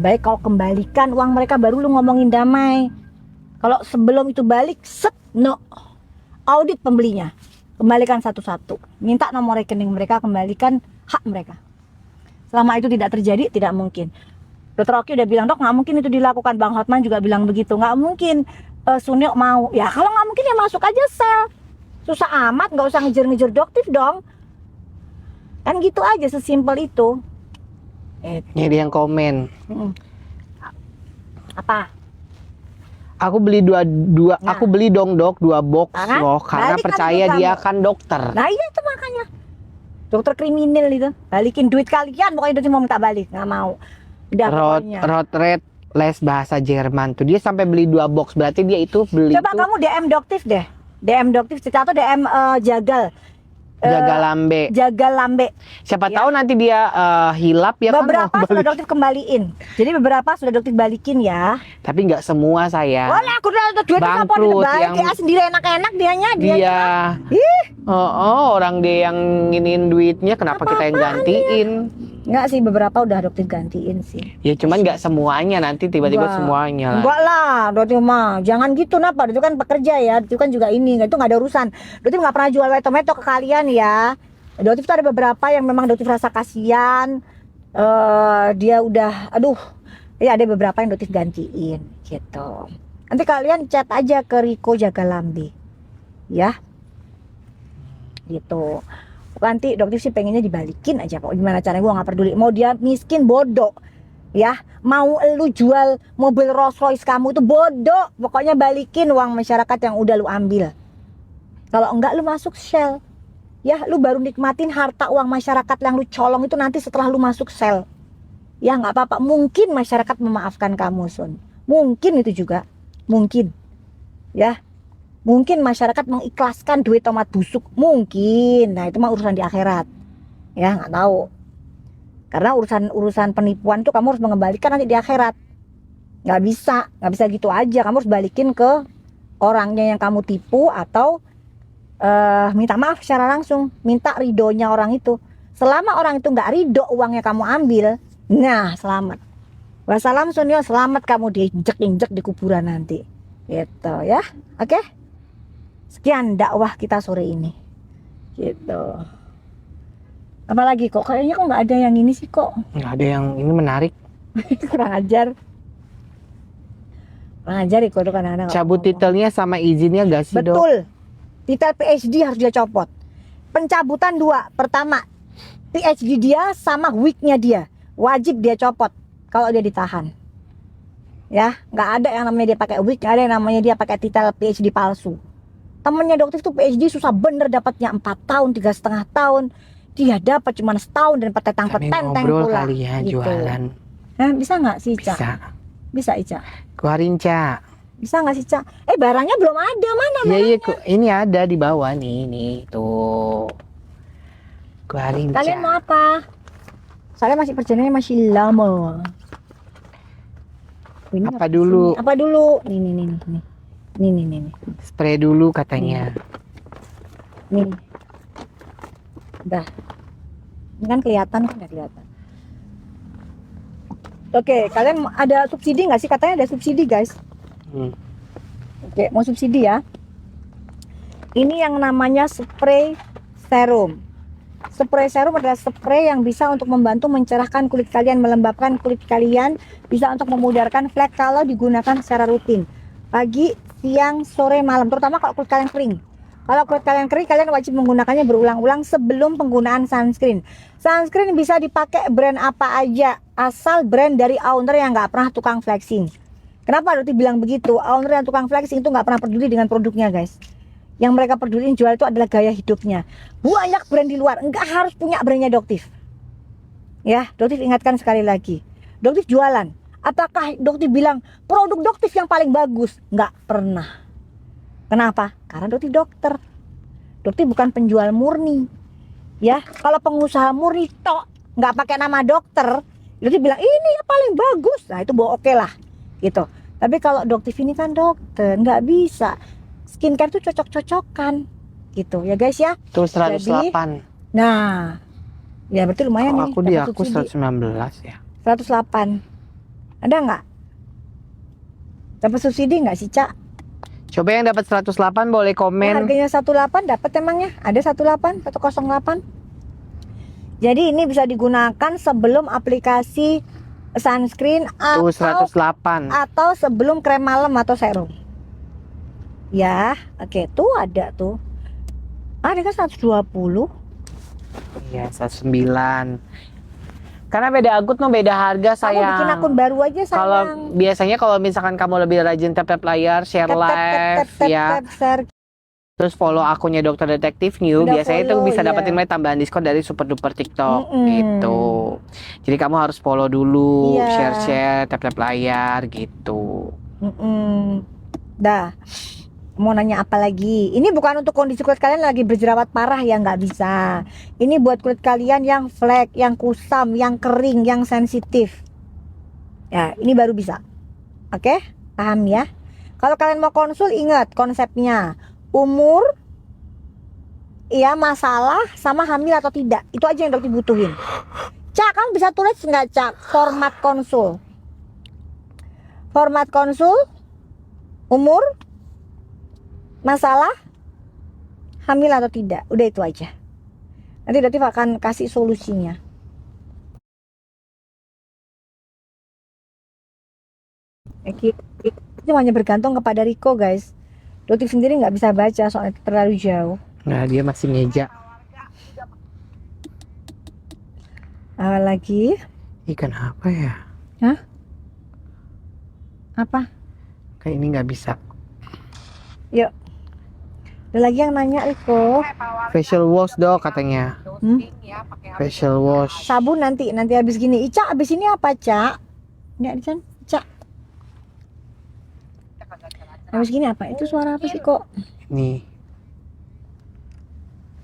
baik kau kembalikan uang mereka baru lu ngomongin damai. Kalau sebelum itu balik, set, no. Audit pembelinya, kembalikan satu-satu. Minta nomor rekening mereka, kembalikan hak mereka. Selama itu tidak terjadi, tidak mungkin. Dokter Oki udah bilang, dok nggak mungkin itu dilakukan. Bang Hotman juga bilang begitu, nggak mungkin Sunil mau. Ya kalau nggak mungkin ya masuk aja sel. Susah amat, nggak usah ngejar-ngejar doktif dong. Kan gitu aja, sesimpel itu. Ini dia yang komen. Apa? Aku beli dua Nah. aku beli dong dok 2 box Kan? loh karena Balikan percaya duit dia kamu. kan dokter. Nah iya itu makanya. Dokter kriminal itu. Balikin duit kalian, pokoknya itu mau minta balik, nggak mau. Udah pokoknya. Road rate les bahasa Jerman tuh dia sampai beli 2 box, berarti dia itu beli. Coba kamu DM doktif deh. DM doktif atau DM jagal. Jaga lambe. Jaga lambe. Siapa Ya. tahu nanti dia hilap ya Beberapa kan. sudah doktif kembaliin. Jadi beberapa sudah doktif balikin ya. Tapi nggak semua saya. Wah, aku udah duit apa Bangkrut baik yang- dia sendiri enak-enak dia. Dia Ih, orang dia yang nginin duitnya, kenapa kita yang gantiin? enggak sih, beberapa udah doktif gantiin sih. Ya cuman nggak semuanya, nanti tiba-tiba Enggak. semuanya lah. Enggak lah, doktif mah jangan gitu napa. Itu kan pekerja ya, itu kan juga ini, itu nggak ada urusan. Doktif nggak pernah jual tomato ke kalian ya. Doktif itu ada beberapa yang memang doktif rasa kasihan. Dia udah, aduh, ya ada beberapa yang doktif gantiin gitu. Nanti kalian chat aja ke Riko Jaga Lambe, ya, gitu. Nanti doktif sih pengennya dibalikin aja kok. Gimana caranya gue nggak peduli. Mau dia miskin bodoh, ya. Mau lu jual mobil Rolls Royce kamu itu bodoh. Pokoknya balikin uang masyarakat yang udah lu ambil. Kalau enggak lu masuk Shell. Ya, lu baru nikmatin harta uang masyarakat yang lu colong itu nanti setelah lu masuk sel. Ya nggak apa-apa, mungkin masyarakat memaafkan kamu Sun. Mungkin itu juga, mungkin. Ya, mungkin masyarakat mengikhlaskan duit tomat busuk, mungkin. Nah itu mah urusan di akhirat. Ya nggak tahu. Karena urusan penipuan tuh kamu harus mengembalikan nanti di akhirat. Nggak bisa gitu aja. Kamu harus balikin ke orangnya yang kamu tipu atau minta maaf secara langsung, minta ridonya orang itu. Selama orang itu nggak ridho uangnya kamu ambil, nah selamat. Wassalam Sunil, selamat kamu diinjek-injek di kuburan nanti. Gitu ya. Oke. Sekian dakwah kita sore ini. Gitu. Apalagi kok kayaknya kok nggak ada yang ini sih kok. Nggak ada yang ini menarik. Kurang ajar. Kurang ajar itu kadang-kadang. Cabut titelnya sama izinnya gak sih dok? Betul. Titel PhD harus dia copot. Pencabutan 2. Pertama, PhD dia sama wig-nya dia wajib dia copot kalau dia ditahan. Ya, nggak ada yang namanya dia pakai wig, nggak ada yang namanya dia pakai titel PhD palsu. Temennya dokter itu PhD susah bener dapatnya 4 tahun, 3,5 tahun. Dia dapat cuma setahun dan petentang-petenteng Ngobrol pula. kali ya Gitu. jualan. Bisa nggak sih Ica? Bisa. Bisa Ica? Keluarin Ca. Bisa nggak sih Ica? Barangnya belum ada, mana Iya ini ada di bawah nih tuh. Keluarin Ca. Kalian mau apa? Soalnya masih perjalanannya masih lama. Ini Apa dulu? Apa dulu? Nih. Spray dulu katanya. Nih. Udah. Ini kan kelihatan, kan nggak kelihatan. Oke, kalian ada subsidi nggak sih? Katanya ada subsidi guys. Oke, mau subsidi ya. Ini yang namanya spray serum. Spray serum adalah spray yang bisa untuk membantu mencerahkan kulit kalian, melembabkan kulit kalian, bisa untuk memudarkan flek kalau digunakan secara rutin. Pagi, siang, sore, malam, terutama kalau kulit kalian kering. Kalau kulit kalian kering, kalian wajib menggunakannya berulang-ulang sebelum penggunaan sunscreen. Sunscreen bisa dipakai brand apa aja, asal brand dari owner yang nggak pernah tukang flexing. Kenapa Dokter bilang begitu? Owner yang tukang flexing itu nggak pernah peduli dengan produknya guys. Yang mereka peduli jual itu adalah gaya hidupnya. Banyak brand di luar, nggak harus punya brandnya Doktif. Ya, Doktif ingatkan sekali lagi. Doktif jualan. Apakah Doktif bilang produk Doktif yang paling bagus? Nggak pernah. Kenapa? Karena Doktif dokter. Doktif bukan penjual murni. Ya, kalau pengusaha murni tok nggak pakai nama dokter, Doktif bilang ini yang paling bagus. Nah itu oke lah, gitu. Tapi kalau Doktif ini kan dokter, nggak bisa. Skincare tuh cocok-cocokan gitu ya guys ya. Tuh 108. Jadi, nah ya berarti lumayan nih. Aku di aku 119 ya. 108. Ada nggak? Dapat subsidi nggak sih, Cak? Coba yang dapat 108 boleh Ya, komen. harganya 18 dapat emangnya? Ada 108. Jadi ini bisa digunakan sebelum aplikasi sunscreen Tuh 108. atau sebelum krem malam atau serum. Ya, oke, tuh ada tuh. Ada kan 120. Iya, 109. Karena beda akun tuh beda harga Kamu sayang. bikin akun baru aja sayang. Kalau biasanya kalau misalkan kamu lebih rajin tap layar, share live ya, Share. terus follow akunnya Dokter Detektif New, Udah biasanya itu follow, bisa ya. dapetin tambahan diskon dari Super Duper TikTok Mm-mm. gitu. Jadi kamu harus follow dulu, Iya. share tap layar gitu. Dah. Mau nanya apa lagi? Ini bukan untuk kondisi kulit kalian lagi berjerawat parah ya, nggak bisa. Ini buat kulit kalian yang flek, yang kusam, yang kering, yang sensitif. Ya, ini baru bisa. Oke? Paham ya? Kalau kalian mau konsul, ingat konsepnya. Umur, iya, masalah, sama hamil atau tidak. Itu aja yang dokter butuhin. Cak, kamu bisa tulis nggak, Cak? Format konsul. Format konsul, umur, masalah, hamil atau tidak. Udah itu aja. Nanti Dotif akan kasih solusinya. Itu hanya bergantung kepada Riko, guys. Dotif sendiri nggak bisa baca soalnya terlalu jauh. Nah, dia masih meja. Lagi? Ikan apa ya? Hah? Apa? Kayak ini nggak bisa. Yuk. Ada lagi yang nanya, Riko. Facial wash dok katanya. Facial wash. Sabun nanti habis gini. Ica, habis ini apa, Cak? Nggak, Cak. Habis gini apa? Itu suara apa sih kok? Nih.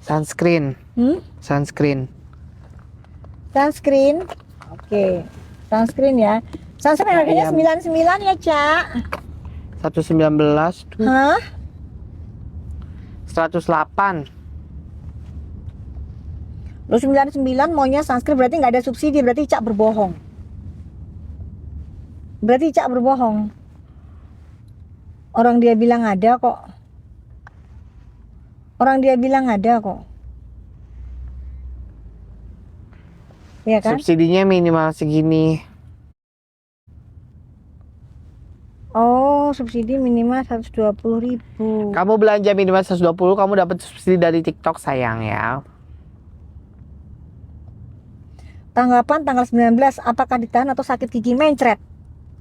Sunscreen. Sunscreen. Sunscreen. Oke. Sunscreen ya. Sunscreen harganya 99 ya, Cak. 119 tuh. Hah? 108. Lu 99 maunya sunscreen, berarti nggak ada subsidi, berarti Cak berbohong. Orang dia bilang ada kok. Iya kan? Subsidinya minimal segini. Oh, subsidi minimal 120.000. Kamu belanja minimal 120, kamu dapat subsidi dari TikTok sayang ya. Tanggapan tanggal 19, apakah ditahan atau sakit gigi mencret?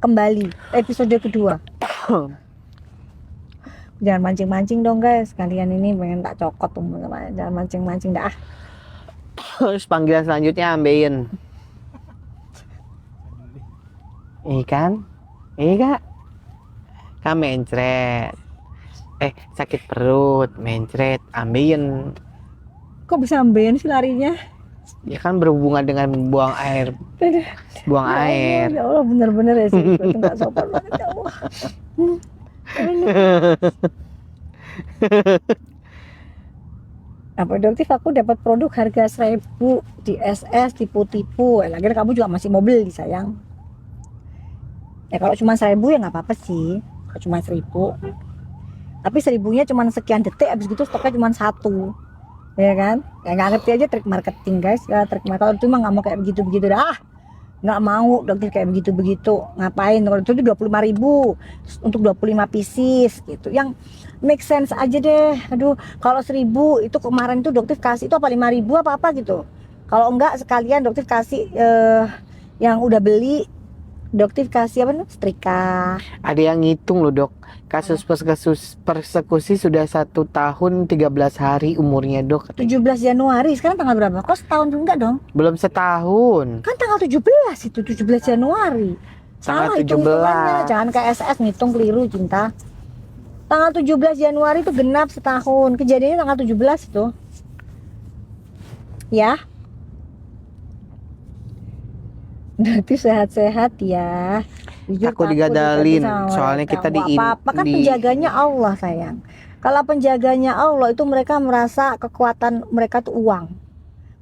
Kembali episode kedua. Jangan mancing-mancing dong guys, kalian ini pengen tak cokot tuh, jangan mancing-mancing dah. Terus panggilan selanjutnya ambeien. Iya kak, kan mencret. Sakit perut, mencret, ambeien. Kok bisa ambeien sih larinya? Ya kan berhubungan dengan buang air. Ya Allah, bener-bener ya sih, itu nggak sopan banget ya Allah. Apa Doktif, aku dapat produk harga 1.000 di SS tipu-tipu. Lagi kamu juga masih mau beli sayang. Ya kalau cuma 1.000 ya nggak apa-apa sih. Kalau cuma 1.000. Tapi 1.000-nya cuma sekian detik, habis gitu stoknya cuma 1. Ya kan? Ya nggak ngerti aja trik marketing guys. Ya trik marketing, kalau itu mah nggak mau kayak begitu-begitu dah. Nggak mau Doktif kayak begitu-begitu. Ngapain? Kalau itu 25.000 untuk 25 pieces gitu. Yang make sense aja deh. Aduh, kalau 1.000 itu kemarin tuh Doktif kasih itu apa 5.000 apa gitu. Kalau enggak sekalian Doktif kasih yang udah beli, Doktif kasih apa nih? Setrika. Ada yang ngitung loh dok. Kasus persekusi sudah 1 tahun 13 hari umurnya dok. 17 Januari, sekarang tanggal berapa? Kok setahun enggak dong? Belum setahun. Kan tanggal 17 itu, 17 Januari. Tanggal Salah 17. Jangan ke SS ngitung keliru cinta. Tanggal 17 Januari itu genap setahun. Kejadiannya tanggal 17 itu. Ya. Berarti sehat-sehat ya. Jujur, Takut digadalin, sama soalnya mereka. kita apa-apa kan penjaganya Allah sayang. Kalau penjaganya Allah itu mereka merasa kekuatan mereka tuh uang.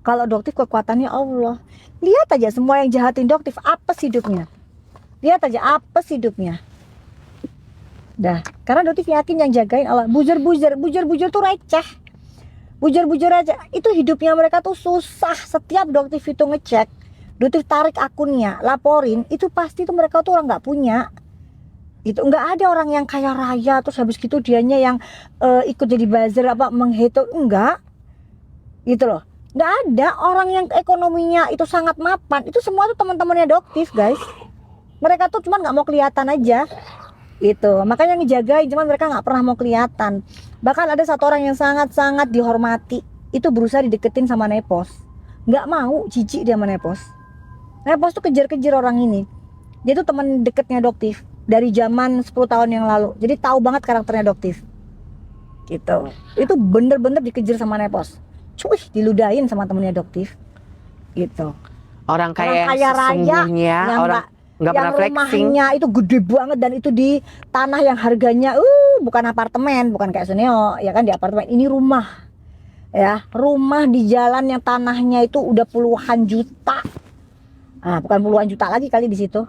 Kalau Doktif kekuatannya Allah. Lihat aja semua yang jahatin Doktif apa sih hidupnya. Lihat aja apes hidupnya. Dah, karena Dotif yakin yang jagain Allah. Buzzer tuh receh. Bujur aja. Itu hidupnya mereka tuh susah. Setiap Dotif itu ngecek, Dotif tarik akunnya, laporin, itu pasti tuh mereka tuh orang nggak punya. Itu nggak ada orang yang kaya raya terus habis gitu dianya yang ikut jadi buzzer apa menghitung, enggak. Gitu loh. Nggak ada orang yang ekonominya itu sangat mapan. Itu semua tuh teman-temannya Dotif, guys. Mereka tuh cuma nggak mau kelihatan aja. Itu makanya ngejagain, cuman mereka nggak pernah mau kelihatan. Bahkan ada satu orang yang sangat-sangat dihormati itu berusaha dideketin sama Nepos, nggak mau, jijik dia sama Nepos. Nepos tuh kejar-kejar orang ini. Dia tuh teman deketnya Dotif dari zaman 10 tahun yang lalu, jadi tahu banget karakternya Dotif gitu. Itu bener-bener dikejar sama Nepos, cuy, diludahin sama temennya Dotif gitu. Orang kaya yang kaya raya sesungguhnya, yang orang nggak pernah yang flexing. rumahnya itu gede banget dan itu di tanah yang harganya bukan apartemen, bukan kayak Suneo ya kan, di apartemen. Ini rumah ya, rumah di jalan yang tanahnya itu udah puluhan juta. Bukan puluhan juta lagi kali di situ.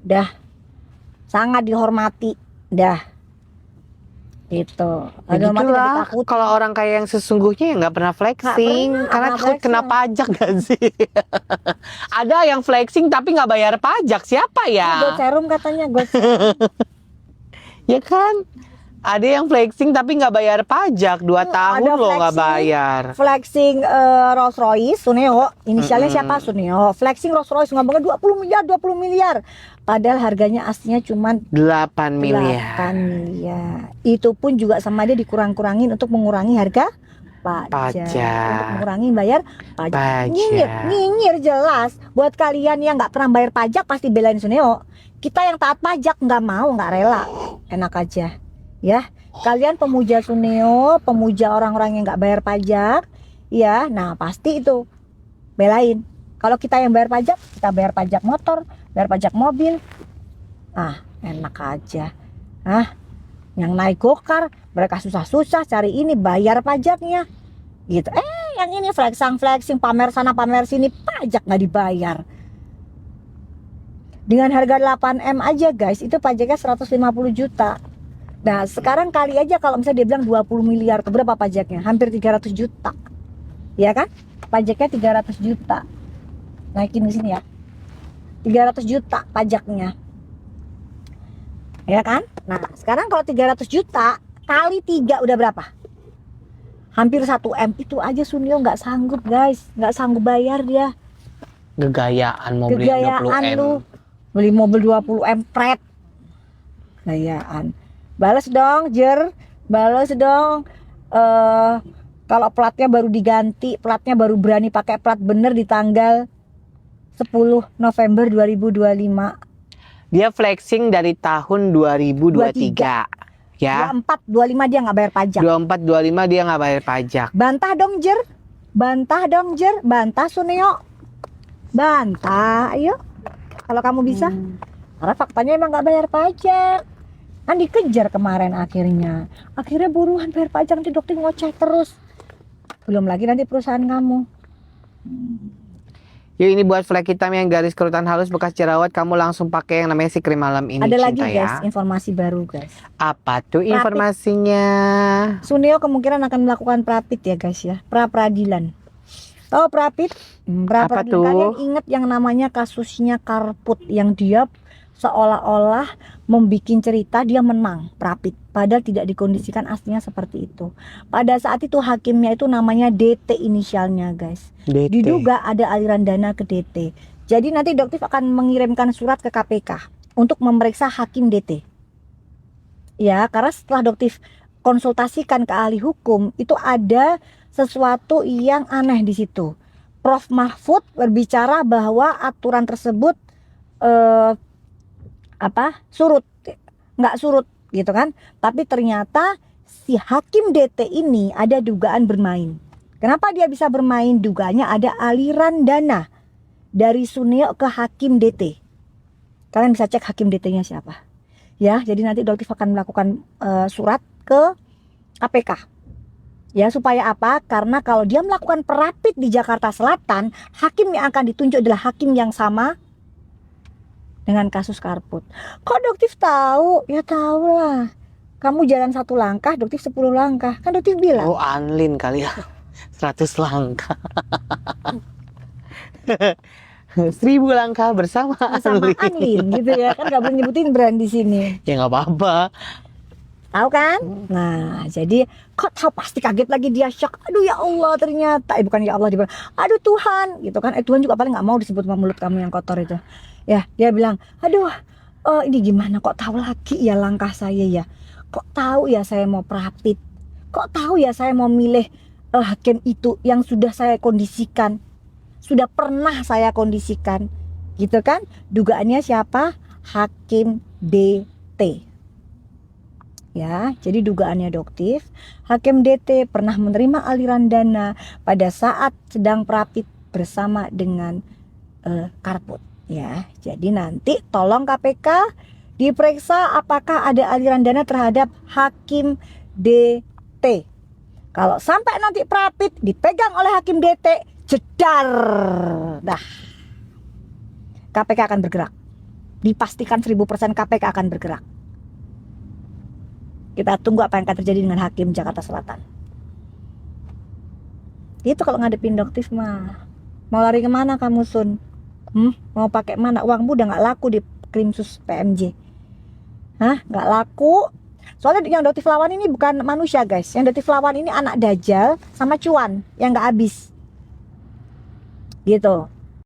Dah sangat dihormati dah gitu. Begitulah kalau orang kaya yang sesungguhnya ya nggak pernah flexing, karena takut kena pajak gak sih? Ada yang flexing tapi nggak bayar pajak, siapa ya? Gold serum katanya, gold Ya kan? Ada yang flexing tapi nggak bayar pajak, 2 tahun loh nggak bayar. Flexing Rolls Royce, Suneo, inisialnya siapa? Suneo. Flexing Rolls Royce ngomongnya 20 miliar. Padahal harganya aslinya cuma 8 miliar. 8 miliar. Itu pun juga sama dia dikurang-kurangin untuk mengurangi harga pajak. Untuk mengurangi bayar pajak. Nyinyir jelas. Buat kalian yang nggak pernah bayar pajak pasti belain Suneo. Kita yang taat pajak nggak mau, nggak rela. Enak aja. Ya, kalian pemuja Suneo, pemuja orang-orang yang nggak bayar pajak, ya, nah pasti itu belain. Kalau kita yang bayar pajak, kita bayar pajak motor, bayar pajak mobil, enak aja. Yang naik gokar, mereka susah-susah cari ini bayar pajaknya, gitu. Yang ini flexing, pamer sana pamer sini, pajak nggak dibayar. Dengan harga 8M aja guys, itu pajaknya 150 juta. Nah sekarang kali aja kalau misalnya dia bilang 20 miliar, berapa pajaknya? Hampir 300 juta. Ya kan? Pajaknya 300 juta. Naikin di sini ya. 300 juta pajaknya. Ya kan? Nah sekarang kalau 300 juta kali 3 udah berapa? Hampir 1M. Itu aja Sunio nggak sanggup guys. Nggak sanggup bayar dia. Gegayaan mau beli 20M. Lu beli mobil 20M pret. Gayaan. Balas dong, Jer. Balas dong. Kalau platnya baru diganti, platnya baru berani pakai plat bener di tanggal 10 November 2025. Dia flexing dari tahun 2023. Ya. 24, 25 dia nggak bayar pajak. 24, 25 dia nggak bayar pajak. Bantah dong, Jer. Bantah dong, Jer. Bantah Suneo. Bantah, ayo. Kalau kamu bisa. Karena faktanya emang nggak bayar pajak. Kan dikejar kemarin akhirnya buruan bayar pajak, nanti dokter ngoceh terus. Belum lagi nanti perusahaan kamu. Yuk, ini buat flek hitam yang garis kerutan halus bekas jerawat, kamu langsung pakai yang namanya si krim malam ini. Ada Cinta, lagi ya. guys, informasi baru guys. Apa tuh informasinya? Suneo kemungkinan akan melakukan prapit ya guys ya, pra-peradilan. Tahu prapit? Pra-peradilan. Kalian ingat yang namanya kasusnya Karput yang dia seolah-olah membikin cerita dia menang prapit, padahal tidak dikondisikan aslinya seperti itu. Pada saat itu hakimnya itu namanya DT inisialnya guys. DT. Diduga ada aliran dana ke DT. Jadi nanti Doktif akan mengirimkan surat ke KPK untuk memeriksa hakim DT. Ya, karena setelah Doktif konsultasikan ke ahli hukum, itu ada sesuatu yang aneh di situ. Prof Mahfud berbicara bahwa aturan tersebut surut, nggak surut gitu kan, tapi ternyata si hakim DT ini ada dugaan bermain. Kenapa dia bisa bermain? Dugaannya ada aliran dana dari Suneo ke hakim DT. Kalian bisa cek hakim DT-nya siapa ya. Jadi nanti Doktif akan melakukan surat ke KPK ya, supaya apa? Karena kalau dia melakukan perapit di Jakarta Selatan, hakim yang akan ditunjuk adalah hakim yang sama dengan kasus Karput. Kok Doktif tahu? Ya tahu lah. Kamu jalan 1 langkah, Doktif 10 langkah. Kan Doktif bilang. Oh, Anlin kali ya. 100 langkah. 1000 langkah bersama Sama Anlin gitu ya. Kan gak boleh nyebutin brand di sini. Ya nggak apa-apa. Tahu kan? Nah, jadi kok tahu, pasti kaget lagi, dia shock. Aduh ya Allah, ternyata bukan ya Allah, dia bilang, aduh Tuhan, gitu kan. Tuhan juga paling nggak mau disebut sama mulut kamu yang kotor itu. Ya, dia bilang, aduh, ini gimana kok tahu lagi ya langkah saya ya. Kok tahu ya saya mau perapit. Kok tahu ya saya mau milih hakim itu yang sudah saya kondisikan. Sudah pernah saya kondisikan. Gitu kan? Dugaannya siapa? Hakim DT. Ya, jadi dugaannya Doktif, Hakim DT pernah menerima aliran dana pada saat sedang perapit bersama dengan Karput. Ya, jadi nanti tolong KPK diperiksa apakah ada aliran dana terhadap Hakim DT. Kalau sampai nanti perapit dipegang oleh Hakim DT, jedar. Dah, KPK akan bergerak. Dipastikan 1000% KPK akan bergerak. Kita tunggu apa yang akan terjadi dengan Hakim Jakarta Selatan. Itu kalau ngadepin Doktif mah. Mau lari kemana kamu Sun? Mau pakai mana? Uangmu udah gak laku di Krimsus PMJ. Hah? Gak laku. Soalnya yang Doktif lawan ini bukan manusia guys. Yang Doktif lawan ini anak Dajjal sama cuan yang gak habis. Gitu.